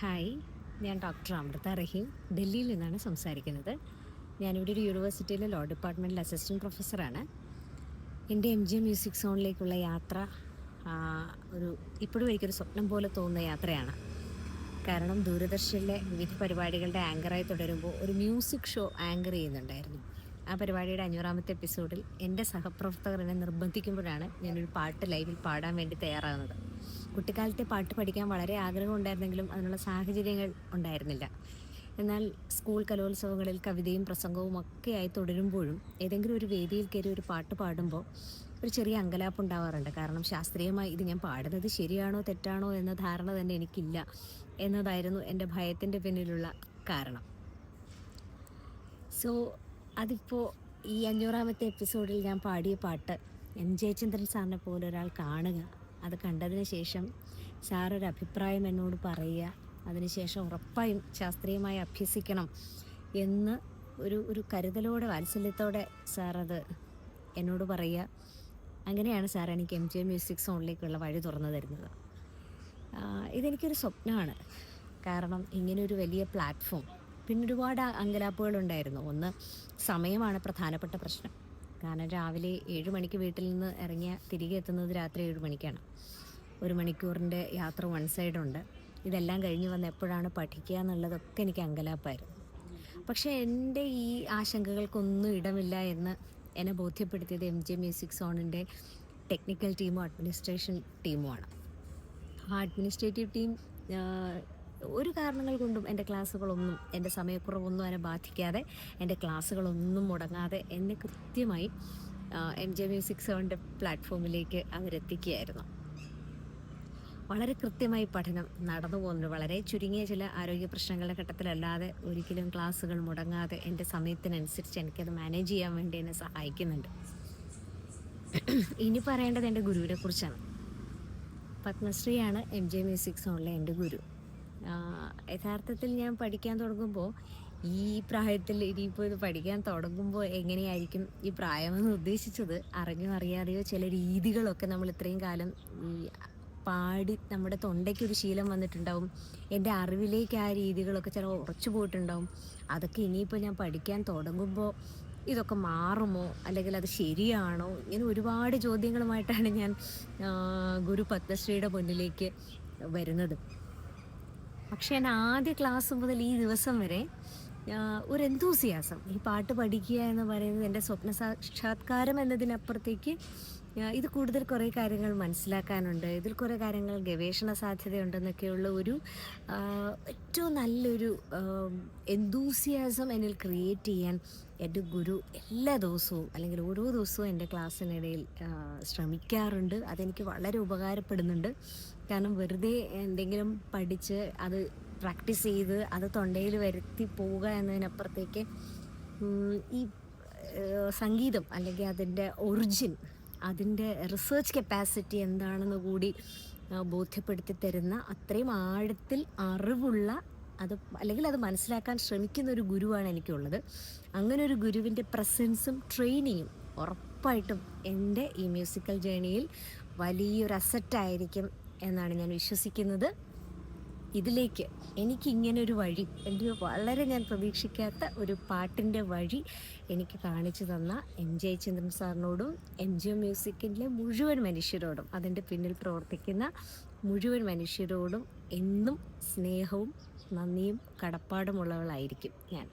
Hi, ഞാൻ doctor Amrita റഹീം, ഡൽഹിയിൽ നിന്നാണ് സംസാരിക്കുന്നത്. ഞാനിവിടെ ഒരു യൂണിവേഴ്സിറ്റിയിലെ ലോ ഡിപ്പാർട്ട്മെൻറ്റിൽ അസിസ്റ്റൻറ്റ് പ്രൊഫസറാണ്. എൻ്റെ MGM മ്യൂസിക് സോണിലേക്കുള്ള യാത്ര ആ, ഇപ്പോഴും എനിക്കൊരു സ്വപ്നം പോലെ തോന്നുന്ന യാത്രയാണ്. കാരണം ദൂരദർശനിലെ വിവിധ പരിപാടികളുടെ ആങ്കറായി തുടരുമ്പോൾ ഒരു മ്യൂസിക് ഷോ ആങ്കർ ചെയ്യുന്നുണ്ടായിരുന്നു. ആ പരിപാടിയുടെ 500-ാമത്തെ എപ്പിസോഡിൽ എൻ്റെ സഹപ്രവർത്തകർ എന്നെ നിർബന്ധിക്കുമ്പോഴാണ് ഞാനൊരു പാട്ട് ലൈവിൽ പാടാൻ വേണ്ടി തയ്യാറാകുന്നത്. കുട്ടിക്കാലത്തെ പാട്ട് പഠിക്കാൻ വളരെ ആഗ്രഹമുണ്ടായിരുന്നെങ്കിലും അതിനുള്ള സാഹചര്യങ്ങൾ ഉണ്ടായിരുന്നില്ല. എന്നാൽ സ്കൂൾ കലോത്സവങ്ങളിൽ കവിതയും പ്രസംഗവും ഒക്കെയായി തുടരുമ്പോഴും ഏതെങ്കിലും ഒരു വേദിയിൽ കയറി ഒരു പാട്ട് പാടുമ്പോൾ ഒരു ചെറിയ അങ്കലാപ്പ് ഉണ്ടാവാറുണ്ട്. കാരണം ശാസ്ത്രീയമായി ഇത് ഞാൻ പാടുന്നത് ശരിയാണോ തെറ്റാണോ എന്ന ധാരണ തന്നെ എനിക്കില്ല എന്നതായിരുന്നു എൻ്റെ ഭയത്തിൻ്റെ പിന്നിലുള്ള കാരണം. സോ അതിപ്പോൾ ഈ 500-ാമത്തെ എപ്പിസോഡിൽ ഞാൻ പാടിയ പാട്ട് ജയചന്ദ്രൻ സാറിനെ പോലെ ഒരാൾ കാണുക, അത് കണ്ടതിന് ശേഷം സാറൊരു അഭിപ്രായം എന്നോട് പറയുക, അതിനുശേഷം ഉറപ്പായും ശാസ്ത്രീയമായി അഭ്യസിക്കണം എന്ന് ഒരു കരുതലോടെ വാത്സല്യത്തോടെ സാറത് എന്നോട് പറയുക. അങ്ങനെയാണ് സാർ എനിക്ക് MGM മ്യൂസിക് സോണിലേക്കുള്ള വഴി തുറന്നു തരുന്നത്. ഇതെനിക്കൊരു സ്വപ്നമാണ്. കാരണം ഇങ്ങനെയൊരു വലിയ പ്ലാറ്റ്ഫോം, പിന്നെ ഒരുപാട് അങ്കലാപ്പുകളുണ്ടായിരുന്നു. ഒന്ന്, സമയമാണ് പ്രധാനപ്പെട്ട പ്രശ്നം. കാരണം രാവിലെ 7 മണിക്ക് വീട്ടിൽ നിന്ന് ഇറങ്ങിയ തിരികെ എത്തുന്നത് രാത്രി 7 മണിക്കാണ്. 1 മണിക്കൂറിൻ്റെ യാത്ര വൺ സൈഡുണ്ട്. ഇതെല്ലാം കഴിഞ്ഞ് വന്ന് എപ്പോഴാണ് പഠിക്കുക എന്നുള്ളതൊക്കെ എനിക്ക് അങ്കലാപ്പായിരുന്നു. പക്ഷേ എൻ്റെ ഈ ആശങ്കകൾക്കൊന്നും ഇടമില്ല എന്ന് എന്നെ ബോധ്യപ്പെടുത്തിയത് MGM മ്യൂസിക് സോണിൻ്റെ ടെക്നിക്കൽ ടീമും അഡ്മിനിസ്ട്രേഷൻ ടീമുമാണ്. ആ അഡ്മിനിസ്ട്രേറ്റീവ് ടീം ഒരു കാരണങ്ങൾ കൊണ്ടും എൻ്റെ ക്ലാസ്സുകളൊന്നും, എൻ്റെ സമയക്കുറവൊന്നും അതിനെ ബാധിക്കാതെ, എൻ്റെ ക്ലാസ്സുകളൊന്നും മുടങ്ങാതെ എന്നെ കൃത്യമായി MGM മ്യൂസിക് സോണിൻ്റെ പ്ലാറ്റ്ഫോമിലേക്ക് അവരെത്തിക്കുകയായിരുന്നു. വളരെ കൃത്യമായി പഠനം നടന്നു പോകുന്നുണ്ട്. വളരെ ചുരുങ്ങിയ ചില ആരോഗ്യ പ്രശ്നങ്ങളുടെ ഘട്ടത്തിലല്ലാതെ ഒരിക്കലും ക്ലാസ്സുകൾ മുടങ്ങാതെ എൻ്റെ സമയത്തിനനുസരിച്ച് എനിക്കത് മാനേജ് ചെയ്യാൻ വേണ്ടി എന്നെ സഹായിക്കുന്നുണ്ട്. ഇനി പറയേണ്ടത് എൻ്റെ ഗുരുവിനെ കുറിച്ചാണ്. പത്മശ്രീയാണ് MGM മ്യൂസിക് സോണിലെ എൻ്റെ ഗുരു. യഥാർത്ഥത്തിൽ ഞാൻ പഠിക്കാൻ തുടങ്ങുമ്പോൾ ഈ പ്രായത്തിൽ ഇനിയിപ്പോൾ ഇത് പഠിക്കാൻ തുടങ്ങുമ്പോൾ എങ്ങനെയായിരിക്കും ഈ പ്രായമെന്ന് ഉദ്ദേശിച്ചത്, അറിഞ്ഞോ അറിയാതെയോ ചില രീതികളൊക്കെ നമ്മൾ ഇത്രയും കാലം ഈ പാടി നമ്മുടെ തൊണ്ടയ്ക്കൊരു ശീലം വന്നിട്ടുണ്ടാവും. എൻ്റെ അറിവിലേക്ക് ആ രീതികളൊക്കെ ചില ഉറച്ചു പോയിട്ടുണ്ടാവും. അതൊക്കെ ഇനിയിപ്പോൾ ഞാൻ പഠിക്കാൻ തുടങ്ങുമ്പോൾ ഇതൊക്കെ മാറുമോ, അല്ലെങ്കിൽ അത് ശരിയാണോ, ഇങ്ങനെ ഒരുപാട് ചോദ്യങ്ങളുമായിട്ടാണ് ഞാൻ ഗുരു പത്മശ്രീയുടെ മുന്നിലേക്ക് വരുന്നത്. പക്ഷേ ഞാൻ ആദ്യ ക്ലാസ് മുതൽ ഈ ദിവസം വരെ ഒരു എന്തൂസിയാസം, ഈ പാട്ട് പഠിക്കുക എന്ന് പറയുന്നത് എൻ്റെ സ്വപ്ന സാക്ഷാത്കാരം എന്നതിനപ്പുറത്തേക്ക് ഇത് കൂടുതൽ കുറേ കാര്യങ്ങൾ മനസ്സിലാക്കാനുണ്ട്, ഇതിൽ കുറേ കാര്യങ്ങൾ ഗവേഷണ സാധ്യതയുണ്ടെന്നൊക്കെയുള്ള ഒരു ഏറ്റവും നല്ലൊരു എന്തൂസിയാസം എന്നിൽ ക്രിയേറ്റ് ചെയ്യാൻ എൻ്റെ ഗുരു എല്ലാ ദിവസവും, അല്ലെങ്കിൽ ഓരോ ദിവസവും എൻ്റെ ക്ലാസ്സിനിടയിൽ ശ്രമിക്കാറുണ്ട്. അതെനിക്ക് വളരെ ഉപകാരപ്പെടുന്നുണ്ട്. കാരണം വെറുതെ എന്തെങ്കിലും പഠിച്ച് അത് പ്രാക്ടീസ് ചെയ്ത് അത് തൊണ്ടയിൽ വരുത്തി പോവുക എന്നതിനപ്പുറത്തേക്ക് ഈ സംഗീതം, അല്ലെങ്കിൽ അതിൻ്റെ ഒറിജിൻ, അതിൻ്റെ റിസർച്ച് കപ്പാസിറ്റി എന്താണെന്ന് കൂടി ബോധ്യപ്പെടുത്തി തരുന്ന അത്രയും ആഴത്തിൽ അറിവുള്ള, അല്ലെങ്കിൽ അത് മനസ്സിലാക്കാൻ ശ്രമിക്കുന്ന ഒരു ഗുരുവാണ് എനിക്കുള്ളത്. അങ്ങനെ ഒരു ഗുരുവിൻ്റെ പ്രസൻസും ട്രെയിനിങ്ങും ഉറപ്പായിട്ടും എൻ്റെ ഈ മ്യൂസിക്കൽ ജേണിയിൽ വലിയൊരു അസറ്റായിരിക്കും എന്നാണ് ഞാൻ വിശ്വസിക്കുന്നത്. ഇതിലേക്ക് എനിക്കിങ്ങനൊരു വഴി, എൻ്റെ വളരെ ഞാൻ പ്രതീക്ഷിക്കാത്ത ഒരു പാട്ടിൻ്റെ വഴി എനിക്ക് കാണിച്ചു തന്ന ജയചന്ദ്രൻ സാറിനോടും MGM മ്യൂസിക്കിൻ്റെ മുഴുവൻ മനുഷ്യരോടും, അതിൻ്റെ പിന്നിൽ പ്രവർത്തിക്കുന്ന മുഴുവൻ മനുഷ്യരോടും എന്നും സ്നേഹവും നന്ദിയും കടപ്പാടുമുള്ളവളായിരിക്കും ഞാൻ.